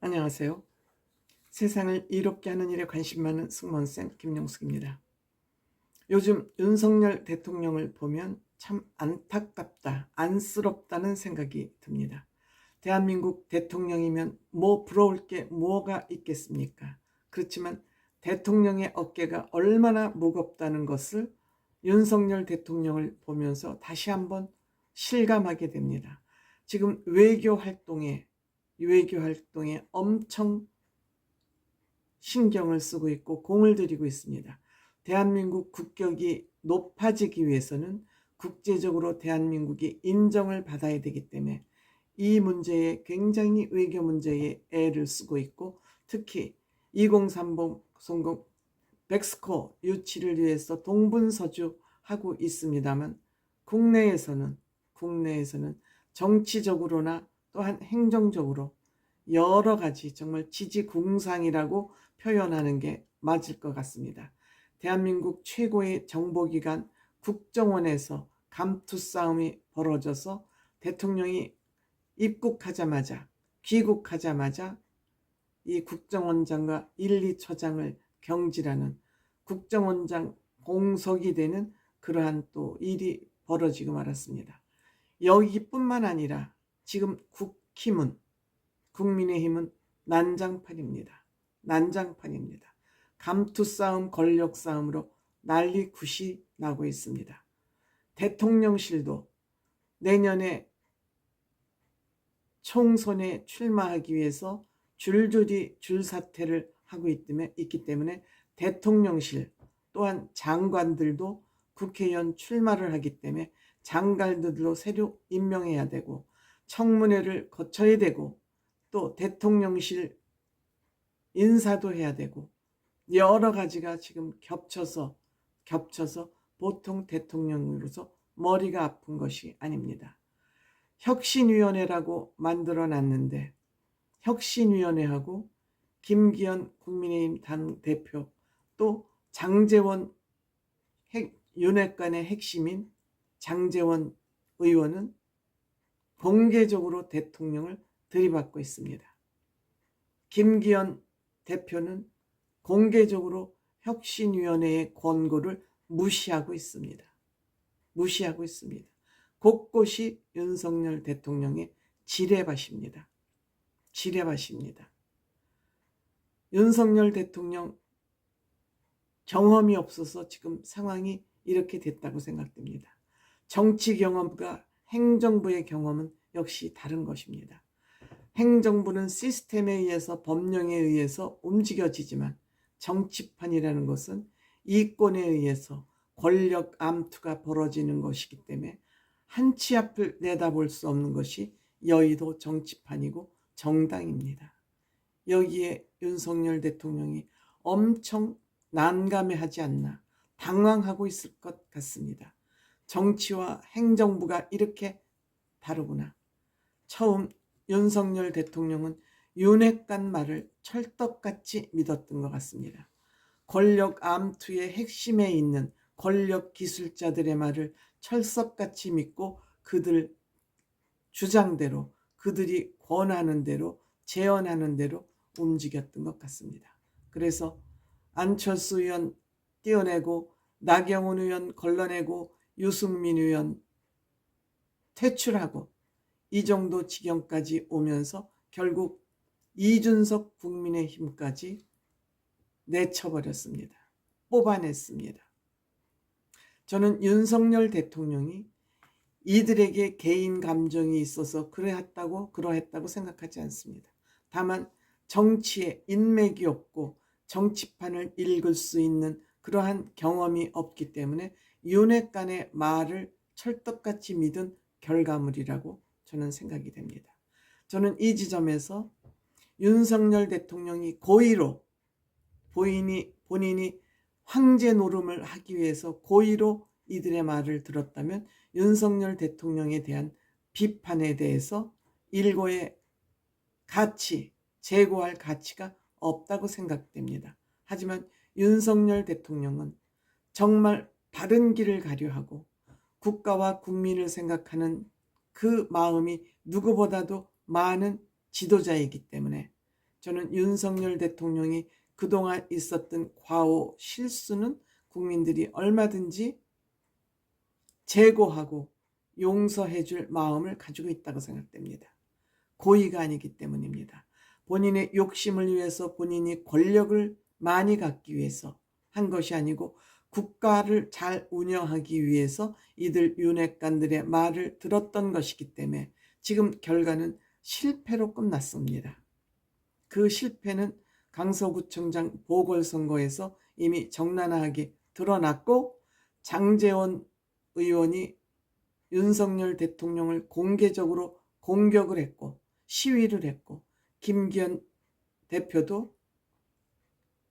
안녕하세요. 세상을 이롭게 하는 일에 관심 많은 승무원쌤 김용숙입니다. 요즘 윤석열 대통령을 보면 참 안타깝다, 안쓰럽다는 생각이 듭니다. 대한민국 대통령이면 뭐 부러울 게 뭐가 있겠습니까? 그렇지만 대통령의 어깨가 얼마나 무겁다는 것을 윤석열 대통령을 보면서 다시 한번 실감하게 됩니다. 지금 외교 활동에 엄청 신경을 쓰고 있고 공을 들이고 있습니다. 대한민국 국격이 높아지기 위해서는 국제적으로 대한민국이 인정을 받아야 되기 때문에 이 문제에 굉장히 외교 문제에 애를 쓰고 있고, 특히 2030 백스코 유치를 위해서 동분서주하고 있습니다만 국내에서는 정치적으로나 또한 행정적으로 여러 가지 정말 지지궁상이라고 표현하는 게 맞을 것 같습니다. 대한민국 최고의 정보기관 국정원에서 감투 싸움이 벌어져서 대통령이 귀국하자마자 이 국정원장과 1, 2처장을 경질하는, 국정원장 공석이 되는 그러한 또 일이 벌어지고 말았습니다. 여기뿐만 아니라 지금 국민의힘은 난장판입니다. 감투 싸움, 권력 싸움으로 난리 굿이 나고 있습니다. 대통령실도 내년에 총선에 출마하기 위해서 줄줄이 줄사퇴를 하고 있기 때문에 대통령실 또한 장관들도 국회의원 출마를 하기 때문에 장관들도 새로 임명해야 되고 청문회를 거쳐야 되고 또 대통령실 인사도 해야 되고 여러 가지가 지금 겹쳐서 보통 대통령으로서 머리가 아픈 것이 아닙니다. 혁신위원회라고 만들어 놨는데 혁신위원회하고 김기현 국민의힘 당대표 또 장제원 윤핵관의 핵심인 장제원 의원은 공개적으로 대통령을 들이받고 있습니다. 김기현 대표는 공개적으로 혁신위원회의 권고를 무시하고 있습니다. 곳곳이 윤석열 대통령의 지뢰밭입니다. 윤석열 대통령 경험이 없어서 지금 상황이 이렇게 됐다고 생각됩니다. 정치 경험과 행정부의 경험은 역시 다른 것입니다. 행정부는 시스템에 의해서, 법령에 의해서 움직여지지만 정치판이라는 것은 이권에 의해서 권력 암투가 벌어지는 것이기 때문에 한 치 앞을 내다볼 수 없는 것이 여의도 정치판이고 정당입니다. 여기에 윤석열 대통령이 엄청 난감해하지 않나, 당황하고 있을 것 같습니다. 정치와 행정부가 이렇게 다르구나. 처음 윤석열 대통령은 윤핵관 말을 철떡같이 믿었던 것 같습니다. 권력 암투의 핵심에 있는 권력 기술자들의 말을 철석같이 믿고 그들 주장대로, 그들이 권하는 대로, 제언하는 대로 움직였던 것 같습니다. 그래서 안철수 의원 띄어내고 나경원 의원 걸러내고 유승민 의원 퇴출하고 이 정도 지경까지 오면서 결국 이준석 국민의힘까지 내쳐버렸습니다. 뽑아냈습니다. 저는 윤석열 대통령이 이들에게 개인 감정이 있어서 그러했다고 생각하지 않습니다. 다만 정치에 인맥이 없고 정치판을 읽을 수 있는 그러한 경험이 없기 때문에 윤핵관의 말을 철떡같이 믿은 결과물이라고 저는 생각이 됩니다. 저는 이 지점에서 윤석열 대통령이 고의로 본인이 황제 노름을 하기 위해서 고의로 이들의 말을 들었다면 윤석열 대통령에 대한 비판에 대해서 일고의 제고할 가치가 없다고 생각됩니다. 하지만 윤석열 대통령은 정말 바른 길을 가려 하고 국가와 국민을 생각하는 그 마음이 누구보다도 많은 지도자이기 때문에 저는 윤석열 대통령이 그동안 있었던 과오 실수는 국민들이 얼마든지 재고하고 용서해 줄 마음을 가지고 있다고 생각됩니다. 고의가 아니기 때문입니다. 본인의 욕심을 위해서, 본인이 권력을 많이 갖기 위해서 한 것이 아니고 국가를 잘 운영하기 위해서 이들 윤핵관들의 말을 들었던 것이기 때문에 지금 결과는 실패로 끝났습니다. 그 실패는 강서구청장 보궐선거에서 이미 적나라하게 드러났고, 장제원 의원이 윤석열 대통령을 공개적으로 공격을 했고 시위를 했고, 김기현 대표도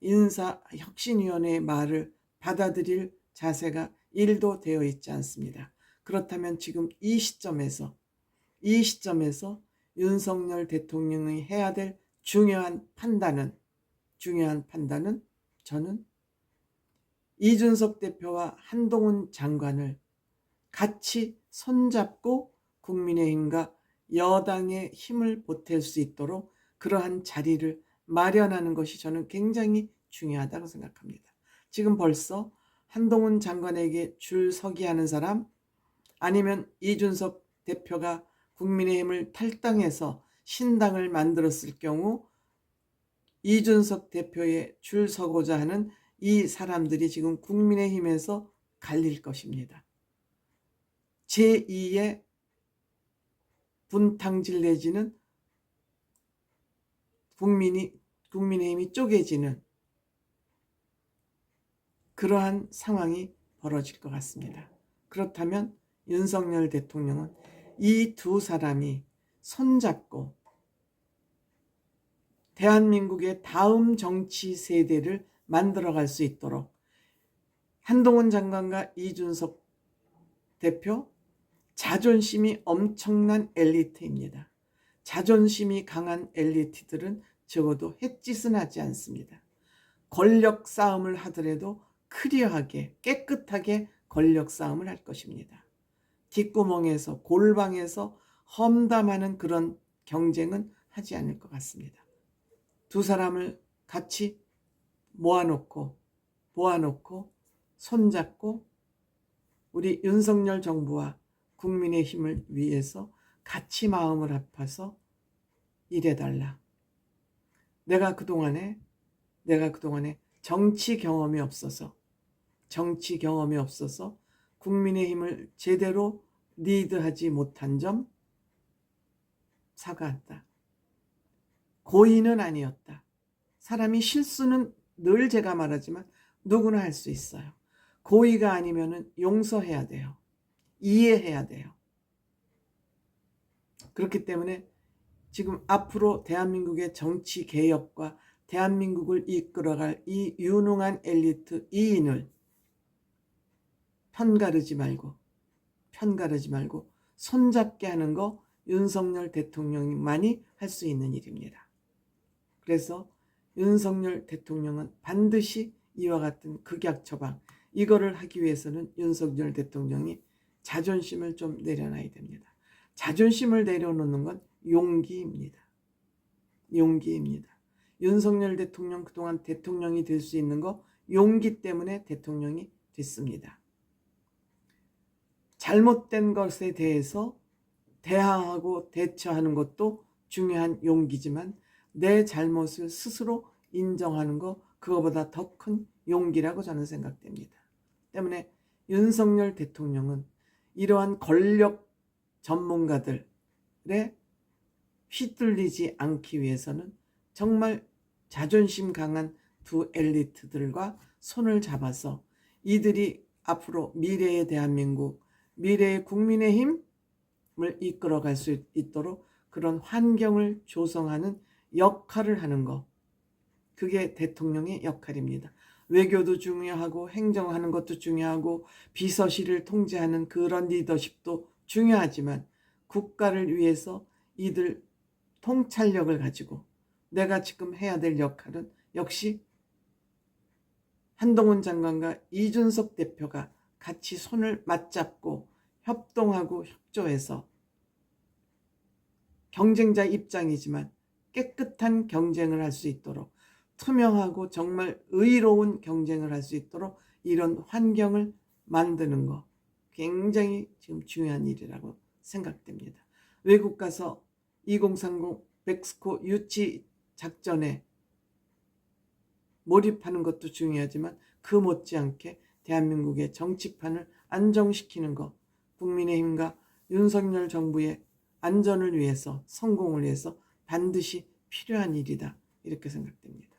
인사혁신위원회의 말을 받아들일 자세가 1도 되어 있지 않습니다. 그렇다면 지금 이 시점에서 윤석열 대통령이 해야 될 중요한 판단은 저는 이준석 대표와 한동훈 장관을 같이 손잡고 국민의힘과 여당의 힘을 보탤 수 있도록 그러한 자리를 마련하는 것이 저는 굉장히 중요하다고 생각합니다. 지금 벌써 한동훈 장관에게 줄 서기 하는 사람, 아니면 이준석 대표가 국민의힘을 탈당해서 신당을 만들었을 경우 이준석 대표에 줄 서고자 하는 이 사람들이 지금 국민의힘에서 갈릴 것입니다. 제2의 분탕질 내지는 국민의힘이 쪼개지는 그러한 상황이 벌어질 것 같습니다. 그렇다면 윤석열 대통령은 이 두 사람이 손잡고 대한민국의 다음 정치 세대를 만들어갈 수 있도록, 한동훈 장관과 이준석 대표 자존심이 엄청난 엘리트입니다. 자존심이 강한 엘리트들은 적어도 햇짓은 하지 않습니다. 권력 싸움을 하더라도 클리어하게 깨끗하게 권력 싸움을 할 것입니다. 뒷구멍에서 골방에서 험담하는 그런 경쟁은 하지 않을 것 같습니다. 두 사람을 같이 모아놓고 손잡고 우리 윤석열 정부와 국민의힘을 위해서 같이 마음을 합해서 일해달라. 내가 그동안에 정치 경험이 없어서 국민의힘을 제대로 리드하지 못한 점 사과한다. 고의는 아니었다. 사람이 실수는 늘 제가 말하지만 누구나 할 수 있어요. 고의가 아니면 용서해야 돼요. 이해해야 돼요. 그렇기 때문에 지금 앞으로 대한민국의 정치 개혁과 대한민국을 이끌어갈 이 유능한 엘리트 2인을 편가르지 말고 손잡게 하는 거 윤석열 대통령만이 할 수 있는 일입니다. 그래서 윤석열 대통령은 반드시 이와 같은 극약 처방, 이거를 하기 위해서는 윤석열 대통령이 자존심을 좀 내려놔야 됩니다. 자존심을 내려놓는 건 용기입니다. 윤석열 대통령 그동안 대통령이 될 수 있는 거 용기 때문에 대통령이 됐습니다. 잘못된 것에 대해서 대항하고 대처하는 것도 중요한 용기지만 내 잘못을 스스로 인정하는 거, 그거보다 더 큰 용기라고 저는 생각됩니다. 때문에 윤석열 대통령은 이러한 권력 전문가들에 휘둘리지 않기 위해서는 정말 자존심 강한 두 엘리트들과 손을 잡아서 이들이 앞으로 미래의 대한민국, 미래의 국민의힘을 이끌어갈 수 있도록 그런 환경을 조성하는 역할을 하는 것, 그게 대통령의 역할입니다. 외교도 중요하고 행정하는 것도 중요하고 비서실을 통제하는 그런 리더십도 중요하지만 국가를 위해서 이들 통찰력을 가지고 내가 지금 해야 될 역할은 역시 한동훈 장관과 이준석 대표가 같이 손을 맞잡고 협동하고 협조해서 경쟁자 입장이지만 깨끗한 경쟁을 할 수 있도록, 투명하고 정말 의로운 경쟁을 할 수 있도록 이런 환경을 만드는 거 굉장히 지금 중요한 일이라고 생각됩니다. 외국 가서 2030 백스코 유치 작전에 몰입하는 것도 중요하지만 그 못지않게 대한민국의 정치판을 안정시키는 것, 국민의힘과 윤석열 정부의 안전을 위해서, 성공을 위해서 반드시 필요한 일이다, 이렇게 생각됩니다.